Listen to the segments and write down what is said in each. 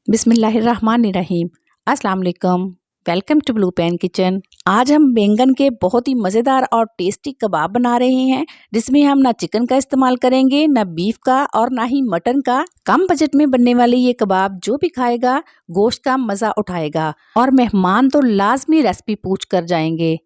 बिस्मिल्लाहिर्रहमानिर्रहीम। अस्सलाम वालेकुम। Welcome to blue pen kitchen. आज हम बैंगन के बहुत ही मज़ेदार और टेस्टी कबाब बना रहे हैं, जिसमें हम ना चिकन का इस्तेमाल करेंगे, ना बीफ का और ना ही मटन का। कम बजट में बनने वाले ये कबाब जो भी खाएगा गोश्त का मज़ा उठाएगा और मेहमान तो लाजमी रेसिपी पूछ कर जाएंगे,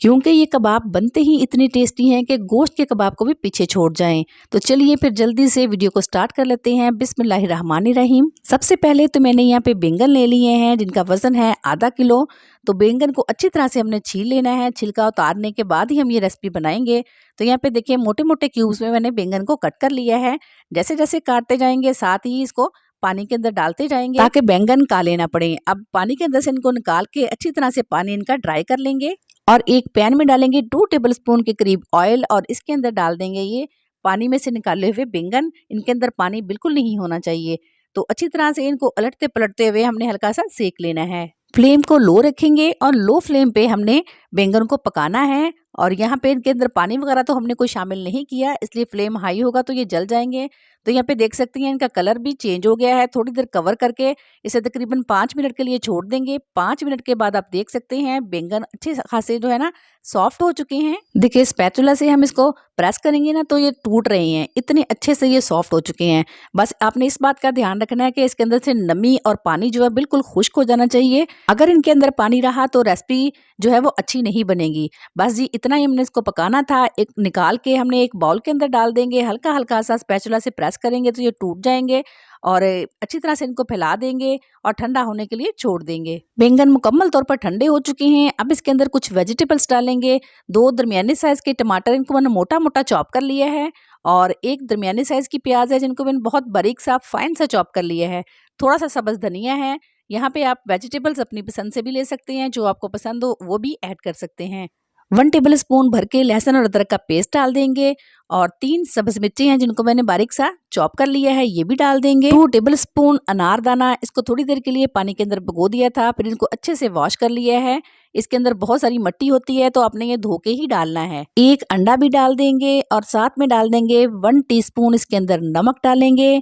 क्योंकि ये कबाब बनते ही इतने टेस्टी हैं कि गोश्त के कबाब को भी पीछे छोड़ जाएं। तो चलिए फिर जल्दी से वीडियो को स्टार्ट कर लेते हैं। बिस्मिल्लाहिर्रहमानिर्रहीम। सबसे पहले तो मैंने यहाँ पे बैंगन ले लिए हैं, जिनका वजन है आधा किलो। तो बैंगन को अच्छी तरह से हमने छील लेना है। छिलका उतारने के बाद ही हम ये रेसिपी बनाएंगे। तो यहाँ पे देखिए मोटे मोटे क्यूब्स में मैंने बैंगन को कट कर लिया है। जैसे जैसे काटते जाएंगे साथ ही इसको पानी के अंदर डालते जाएंगे, ताकि बैंगन काले ना पड़े। अब पानी के अंदर से इनको निकाल के अच्छी तरह से पानी इनका ड्राई कर लेंगे और एक पैन में डालेंगे 2 टेबलस्पून के करीब ऑयल और इसके अंदर डाल देंगे ये पानी में से निकाले हुए बैंगन। इनके अंदर पानी बिल्कुल नहीं होना चाहिए। तो अच्छी तरह से इनको उलटते पलटते हुए हमने हल्का सा सेक लेना है। फ्लेम को लो रखेंगे और लो फ्लेम पे हमने बैंगन को पकाना है। और यहाँ पे इनके अंदर पानी वगैरह तो हमने कोई शामिल नहीं किया, इसलिए फ्लेम हाई होगा तो ये जल जाएंगे। तो यहाँ पे देख सकती हैं इनका कलर भी चेंज हो गया है। थोड़ी देर कवर करके इसे तकरीबन 5 मिनट के लिए छोड़ देंगे। 5 मिनट के बाद आप देख सकते हैं बैंगन अच्छे खासे जो है ना सॉफ्ट हो चुके हैं। देखिए स्पैचुला से हम इसको प्रेस करेंगे ना तो ये टूट रहे हैं, इतने अच्छे से ये सॉफ्ट हो चुके हैं। बस आपने इस बात का ध्यान रखना है कि इसके अंदर से नमी और पानी जो है बिल्कुल खुश्क हो जाना चाहिए। अगर इनके अंदर पानी रहा तो रेसिपी जो है वो अच्छी नहीं बनेगी। बस जी इतना ही हमने इसको पकाना था। एक निकाल के हमने एक बाउल के अंदर डाल देंगे, हल्का हल्का सा स्पैचुला से प्रेस करेंगे तो ये टूट जाएंगे और अच्छी तरह से इनको फैला देंगे और ठंडा होने के लिए छोड़ देंगे। बैंगन मुकम्मल तौर पर ठंडे हो चुके हैं। अब इसके अंदर कुछ वेजिटेबल्स डालेंगे। 2 दरमियाने साइज के टमाटर, इनको मैंने मोटा मोटा चॉप कर लिया है और एक दरमियाने साइज की प्याज है, जिनको मैंने बहुत बारीक सा फाइन सा चॉप कर लिया है। थोड़ा सा सब्ज धनिया है। यहाँ पे आप वेजिटेबल्स अपनी पसंद से भी ले सकते हैं, जो आपको पसंद हो वो भी ऐड कर सकते हैं। 1 टेबलस्पून भर के लहसुन और अदरक का पेस्ट डाल देंगे और 3 सब्ज मिर्ची हैं, जिनको मैंने बारीक सा चॉप कर लिया है, ये भी डाल देंगे। 2 टेबलस्पून अनारदाना, इसको थोड़ी देर के लिए पानी के अंदर भिगो दिया था, फिर इनको अच्छे से वॉश कर लिया है। इसके अंदर बहुत सारी मिट्टी होती है तो आपने ये धो के ही डालना है। एक अंडा भी डाल देंगे और साथ में डाल देंगे 1 टीस्पून इसके अंदर नमक डालेंगे।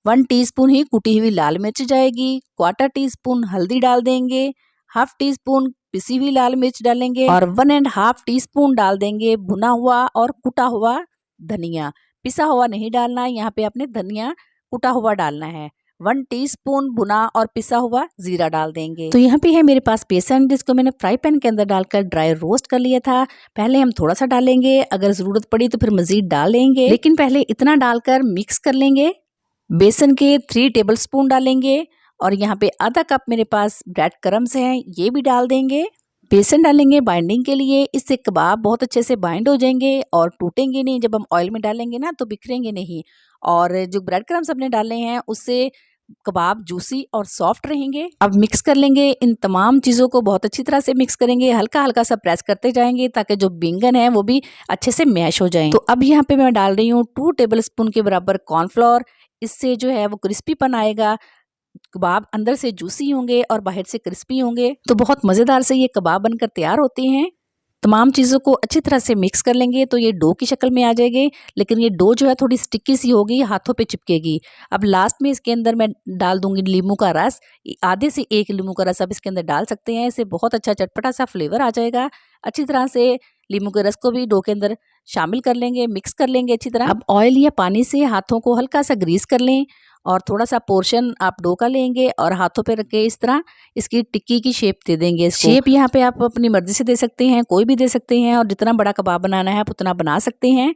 1 टीस्पून ही कुटी हुई लाल मिर्च जाएगी। 1/4 टीस्पून हल्दी डाल देंगे। 1/2 टीस्पून पिसी हुई लाल मिर्च डालेंगे और 1.5 टीस्पून डाल देंगे भुना हुआ और कुटा हुआ धनिया। पिसा हुआ नहीं डालना है, यहाँ पे आपने धनिया कुटा हुआ डालना है। 1 टीस्पून भुना और पिसा हुआ जीरा डाल देंगे। तो यहाँ पे है मेरे पास बेसन, जिसको मैंने फ्राई पैन के अंदर डालकर ड्राई रोस्ट कर लिया था। पहले हम थोड़ा सा डालेंगे, अगर जरूरत पड़ी तो फिर मजीद डाल लेंगे, लेकिन पहले इतना डालकर मिक्स कर लेंगे। बेसन के 3 टेबलस्पून डालेंगे और यहाँ पे आधा कप मेरे पास ब्रेड क्रम्स हैं, ये भी डाल देंगे। बेसन डालेंगे बाइंडिंग के लिए, इससे कबाब बहुत अच्छे से बाइंड हो जाएंगे और टूटेंगे नहीं। जब हम ऑयल में डालेंगे ना तो बिखरेंगे नहीं। और जो ब्रेड क्रम्स हमने डाले हैं उससे कबाब जूसी और सॉफ्ट रहेंगे। अब मिक्स कर लेंगे। इन तमाम चीज़ों को बहुत अच्छी तरह से मिक्स करेंगे, हल्का हल्का सा प्रेस करते जाएंगे ताकि जो बैंगन है वो भी अच्छे से मैश हो जाएं। तो अब यहाँ पे मैं डाल रही हूँ 2 टेबलस्पून के बराबर कॉर्नफ्लोर। इससे जो है वो क्रिस्पीपन आएगा, कबाब अंदर से जूसी होंगे और बाहर से क्रिस्पी होंगे। तो बहुत मज़ेदार से ये कबाब बनकर तैयार होते हैं। तमाम चीज़ों को अच्छी तरह से मिक्स कर लेंगे तो ये डो की शक्ल में आ जाएगी, लेकिन ये डो जो है थोड़ी स्टिकी सी होगी, हाथों पे चिपकेगी। अब लास्ट में इसके अंदर मैं डाल दूंगी नींबू का रस। आधे से 1 नींबू का रस आप इसके अंदर डाल सकते हैं, इससे बहुत अच्छा चटपटा सा फ्लेवर आ जाएगा। अच्छी तरह से नींबू के रस को भी डो के अंदर शामिल कर लेंगे, मिक्स कर लेंगे अच्छी तरह। अब ऑयल या पानी से हाथों को हल्का सा ग्रीस कर लें और थोड़ा सा पोर्शन आप डो का लेंगे और हाथों पे रख के इस तरह इसकी टिक्की की शेप दे देंगे। शेप यहाँ पे आप अपनी मर्जी से दे सकते हैं, कोई भी दे सकते हैं, और जितना बड़ा कबाब बनाना है आप उतना बना सकते हैं।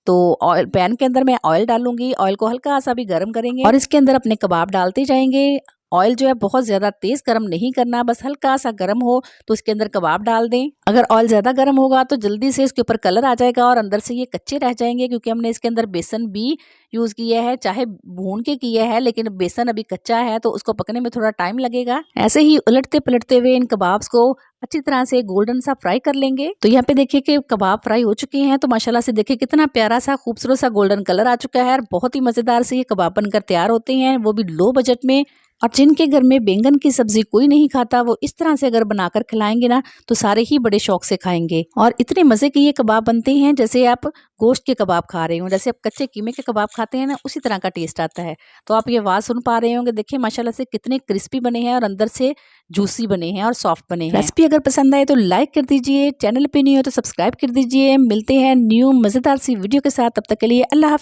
तो ऑयल पैन के अंदर मैं ऑयल डालूंगी, ऑयल को हल्का सा भी गर्म करेंगे और इसके अंदर अपने कबाब डालते जाएंगे। ऑयल जो है बहुत ज्यादा तेज गर्म नहीं करना, बस हल्का सा गर्म हो तो इसके अंदर कबाब डाल दें। अगर ऑयल ज्यादा गर्म होगा तो जल्दी से इसके ऊपर कलर आ जाएगा और अंदर से ये कच्चे रह जाएंगे, क्योंकि हमने इसके अंदर बेसन भी यूज किया है, चाहे भून के किया है, लेकिन बेसन अभी कच्चा है तो उसको पकने में थोड़ा टाइम लगेगा। ऐसे ही उलटते पलटते हुए इन कबाब्स को अच्छी तरह से गोल्डन सा फ्राई कर लेंगे। तो यहाँ पे देखिए कि कबाब फ्राई हो चुके हैं, तो माशाल्लाह से देखिए कितना प्यारा सा खूबसूरत सा गोल्डन कलर आ चुका है और बहुत ही मजेदार से ये कबाब बनकर तैयार होते हैं, वो भी लो बजट में। और जिनके घर में बैंगन की सब्जी कोई नहीं खाता वो इस तरह से अगर बनाकर खिलाएंगे ना तो सारे ही बड़े शौक से खाएंगे। और इतने मजे के ये कबाब बनते हैं जैसे आप गोश्त के कबाब खा रहे हो, जैसे आप कच्चे कीमे के कबाब खाते हैं ना उसी तरह का टेस्ट आता है। तो आप ये आवाज सुन पा रहे होंगे, देखिए माशाल्लाह से कितने क्रिस्पी बने हैं और अंदर से जूसी बने हैं और सॉफ्ट बने हैं। रेसिपी अगर पसंद आए तो लाइक कर दीजिए, चैनल पे नहीं हो तो सब्सक्राइब कर दीजिए। मिलते हैं न्यू मजेदार सी वीडियो के साथ, तब तक के लिए अल्लाह हाफ़िज़।